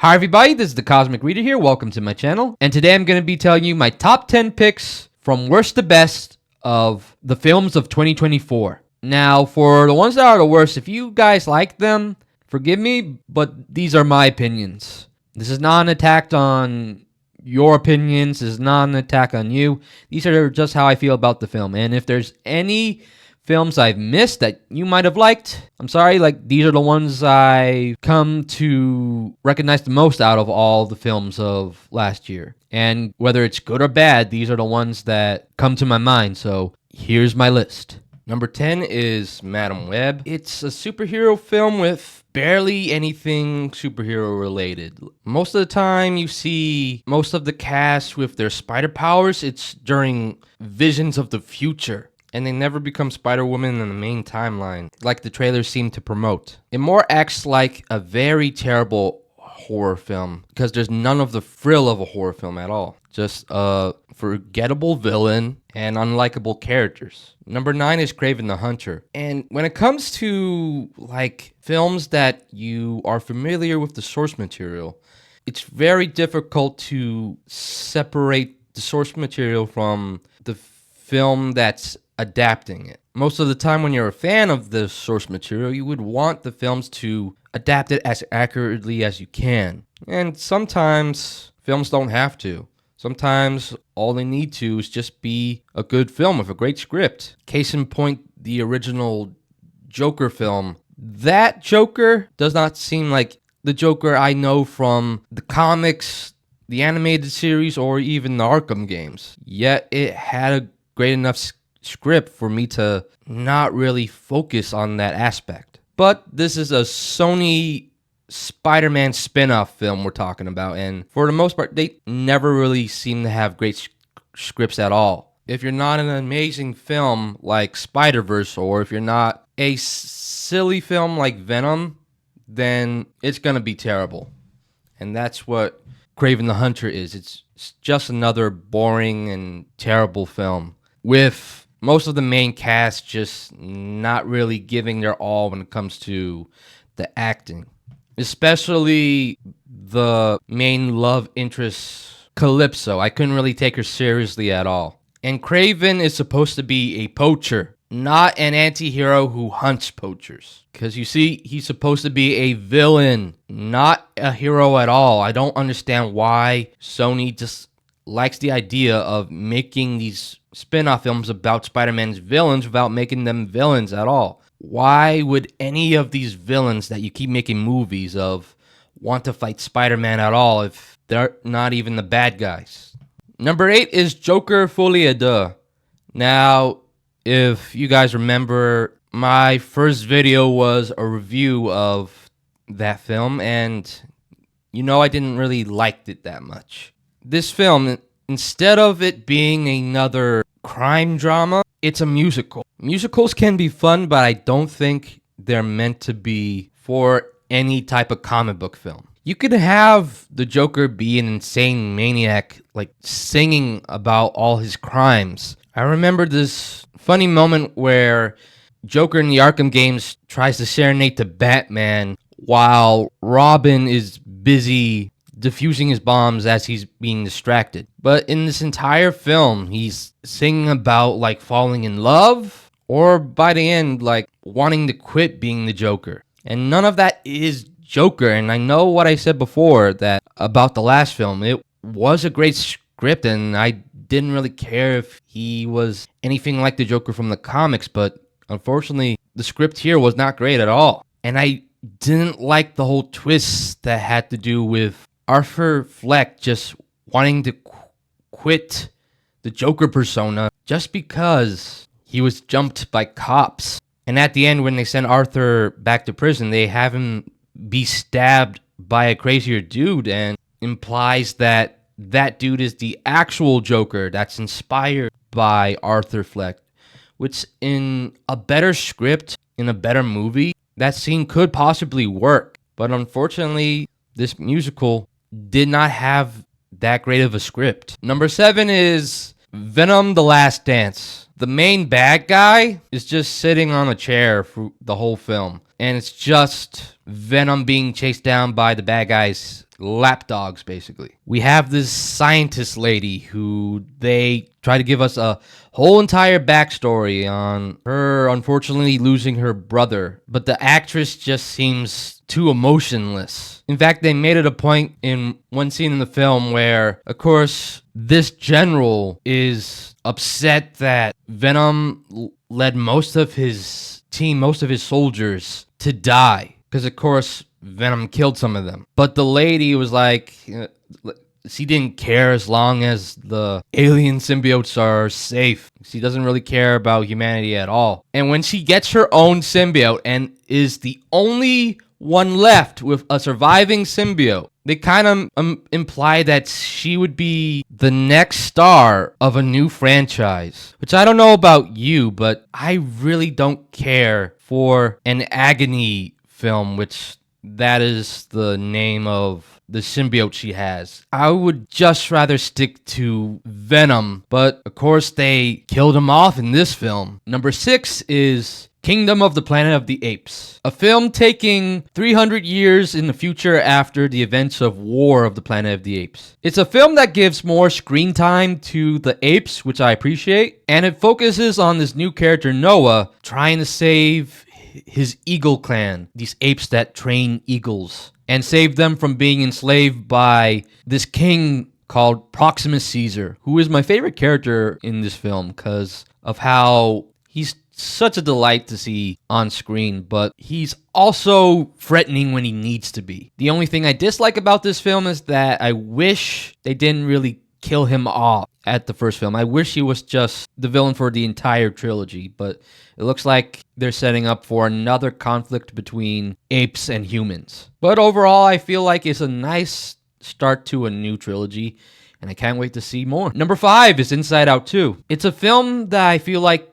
Hi everybody, this is the Cosmic Reader here. Welcome to my channel. And today I'm going to be telling you my top 10 picks from worst to best of the films of 2024. Now, for the ones that are the worst, if you guys like them, forgive me, but these are my opinions. This is not an attack on your opinions. This is not an attack on you. These are just how I feel about the film. And if there's any films I've missed that you might have liked, I'm sorry, these are the ones I come to recognize the most out of all the films of last year. And whether it's good or bad, these are the ones that come to my mind. So here's my list. Number 10 is Madam Web. It's a superhero film with barely anything superhero related. Most of the time you see most of the cast with their spider powers, it's during visions of the future. And they never become Spider-Woman in the main timeline, like the trailers seem to promote. It more acts like a very terrible horror film, because there's none of the thrill of a horror film at all. Just a forgettable villain and unlikable characters. Number 9 is Craven the Hunter. And when it comes to films that you are familiar with the source material, it's very difficult to separate the source material from the film that's adapting it. Most of the time when you're a fan of the source material, you would want the films to adapt it as accurately as you can. And sometimes films don't have to. Sometimes all they need to is just be a good film with a great script. Case in point, the original Joker film. That Joker does not seem like the Joker I know from the comics, the animated series, or even the Arkham games. Yet it had a great enough script for me to not really focus on that aspect. But this is a Sony Spider-Man spin-off film we're talking about, and for the most part, they never really seem to have great scripts at all. If you're not an amazing film like Spider-Verse, or if you're not a silly film like Venom, then it's gonna be terrible. And that's what Craven the Hunter is. It's just another boring and terrible film, with most of the main cast just not really giving their all when it comes to the acting. Especially the main love interest, Calypso. I couldn't really take her seriously at all. And Craven is supposed to be a poacher, not an anti-hero who hunts poachers. Because you see, he's supposed to be a villain, not a hero at all. I don't understand why Sony just likes the idea of making these spin-off films about Spider-Man's villains without making them villains at all. Why would any of these villains that you keep making movies of want to fight Spider-Man at all if they're not even the bad guys? Number 8 is Joker Folie à Deux. Now, if you guys remember, my first video was a review of that film, and I didn't really like it that much. This film, instead of it being another crime drama, it's a musical. Musicals can be fun, but I don't think they're meant to be for any type of comic book film. You could have the Joker be an insane maniac, singing about all his crimes. I remember this funny moment where Joker in the Arkham games tries to serenade to Batman while Robin is busy diffusing his bombs as he's being distracted. But in this entire film, he's singing about falling in love, or by the end, wanting to quit being the Joker. And none of that is Joker. And I know what I said before that about the last film. It was a great script, and I didn't really care if he was anything like the Joker from the comics, but unfortunately, the script here was not great at all. And I didn't like the whole twist that had to do with Arthur Fleck just wanting to quit the Joker persona just because he was jumped by cops. And at the end, when they send Arthur back to prison, they have him be stabbed by a crazier dude, and implies that that dude is the actual Joker that's inspired by Arthur Fleck. Which, in a better script, in a better movie, that scene could possibly work. But unfortunately, this musical did not have that great of a script. Number 7 is Venom: The Last Dance. The main bad guy is just sitting on a chair for the whole film. And it's just Venom being chased down by the bad guys lapdogs, basically. We have this scientist lady who they try to give us a whole entire backstory on her unfortunately losing her brother, but the actress just seems too emotionless. In fact, they made it a point in one scene in the film where, of course, this general is upset that Venom led most of his team, most of his soldiers to die. Because, of course, Venom killed some of them. But the lady was like, she didn't care as long as the alien symbiotes are safe. She doesn't really care about humanity at all. And when she gets her own symbiote and is the only one left with a surviving symbiote, they kind of imply that she would be the next star of a new franchise. Which I don't know about you, but I really don't care for an agony film, which that is the name of the symbiote she has. I would just rather stick to Venom, but of course they killed him off in this film. Number 6 is Kingdom of the Planet of the Apes, a film taking 300 years in the future after the events of War of the Planet of the Apes. It's a film that gives more screen time to the apes, which I appreciate, and it focuses on this new character Noah trying to save his eagle clan, these apes that train eagles, and save them from being enslaved by this king called Proximus Caesar, who is my favorite character in this film because of how he's such a delight to see on screen, but he's also threatening when he needs to be. The only thing I dislike about this film is that I wish they didn't really kill him off at the first film. I wish he was just the villain for the entire trilogy, but it looks like they're setting up for another conflict between apes and humans. But overall, I feel like it's a nice start to a new trilogy, and I can't wait to see more. Number 5 is Inside Out 2. It's a film that I feel like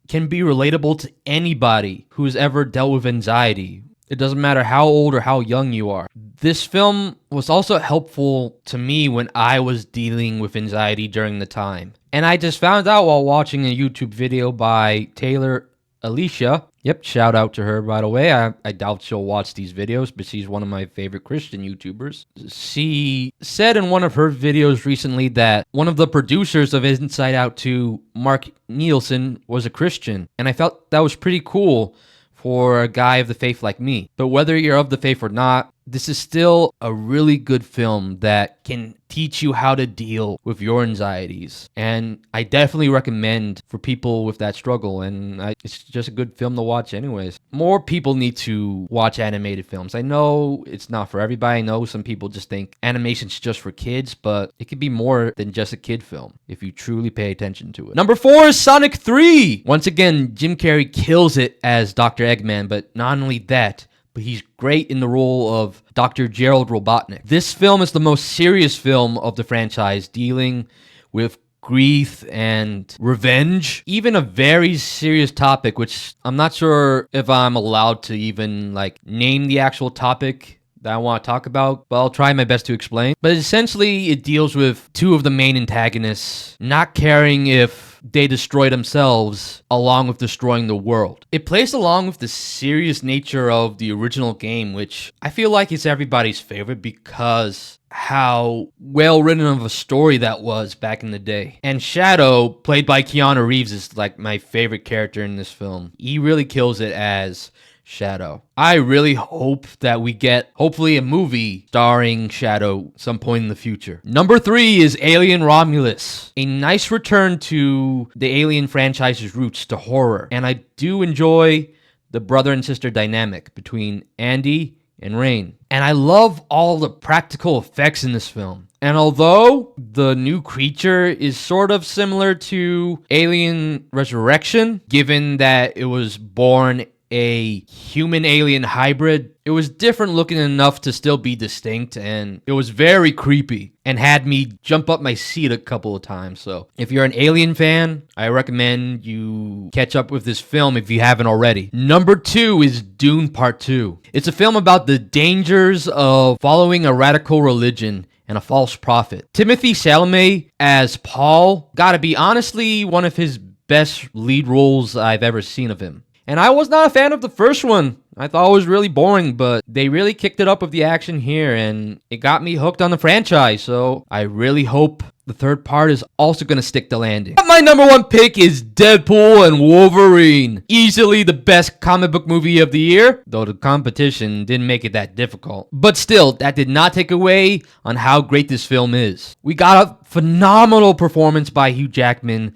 can be relatable to anybody who's ever dealt with anxiety. It doesn't matter how old or how young you are. This film was also helpful to me when I was dealing with anxiety during the time. And I just found out while watching a YouTube video by Taylor Alicia. Yep, shout out to her, by the way. I doubt she'll watch these videos, but she's one of my favorite Christian YouTubers. She said in one of her videos recently that one of the producers of Inside Out 2, Mark Nielsen, was a Christian. And I felt that was pretty cool for a guy of the faith like me. But whether you're of the faith or not, this is still a really good film that can teach you how to deal with your anxieties. And I definitely recommend for people with that struggle. And it's just a good film to watch anyways. More people need to watch animated films. I know it's not for everybody. I know some people just think animation's just for kids, but it could be more than just a kid film if you truly pay attention to it. Number 4 is Sonic 3. Once again, Jim Carrey kills it as Dr. Eggman, but not only that, but he's great in the role of Dr. Gerald Robotnik. This film is the most serious film of the franchise, dealing with grief and revenge. Even a very serious topic, which I'm not sure if I'm allowed to even name the actual topic that I want to talk about, but I'll try my best to explain. But essentially, it deals with two of the main antagonists not caring if they destroy themselves along with destroying the world. It plays along with the serious nature of the original game, which I feel like is everybody's favorite because how well written of a story that was back in the day. And Shadow, played by Keanu Reeves, is my favorite character in this film. He really kills it as Shadow. I really hope that we get, hopefully, a movie starring Shadow some point in the future. Number 3 is Alien Romulus. A nice return to the Alien franchise's roots to horror. And I do enjoy the brother and sister dynamic between Andy and Rain. And I love all the practical effects in this film. And although the new creature is sort of similar to Alien Resurrection, given that it was born a human-alien hybrid, it was different looking enough to still be distinct, and it was very creepy and had me jump up my seat a couple of times. So if you're an Alien fan, I recommend you catch up with this film if you haven't already. Number 2 is Dune Part 2. It's a film about the dangers of following a radical religion and a false prophet. Timothée Chalamet as Paul, gotta be honestly one of his best lead roles I've ever seen of him. And I was not a fan of the first one. I thought it was really boring, but they really kicked it up with the action here, and it got me hooked on the franchise. So I really hope the third part is also going to stick the landing. My number one pick is Deadpool and Wolverine. Easily the best comic book movie of the year, though the competition didn't make it that difficult. But still, that did not take away on how great this film is. We got a phenomenal performance by Hugh Jackman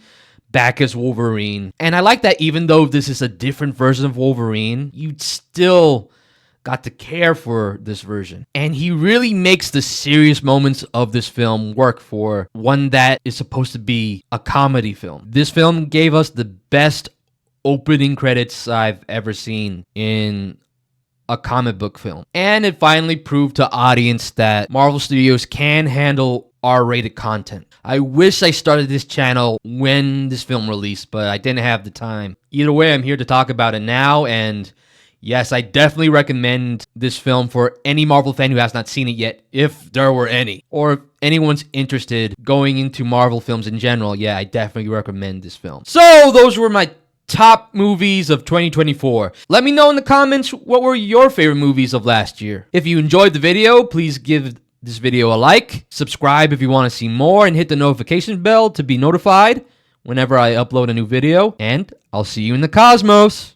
back as Wolverine. And I like that even though this is a different version of Wolverine, you still got to care for this version. And he really makes the serious moments of this film work for one that is supposed to be a comedy film. This film gave us the best opening credits I've ever seen in a comic book film. And it finally proved to audience that Marvel Studios can handle R-rated content. I wish I started this channel when this film released, but I didn't have the time. Either way, I'm here to talk about it now, and yes, I definitely recommend this film for any Marvel fan who has not seen it yet, if there were any. Or if anyone's interested going into Marvel films in general, yeah, I definitely recommend this film. So, those were my top movies of 2024. Let me know in the comments what were your favorite movies of last year. If you enjoyed the video, please give this video a like, subscribe if you want to see more, and hit the notification bell to be notified whenever I upload a new video. And I'll see you in the cosmos.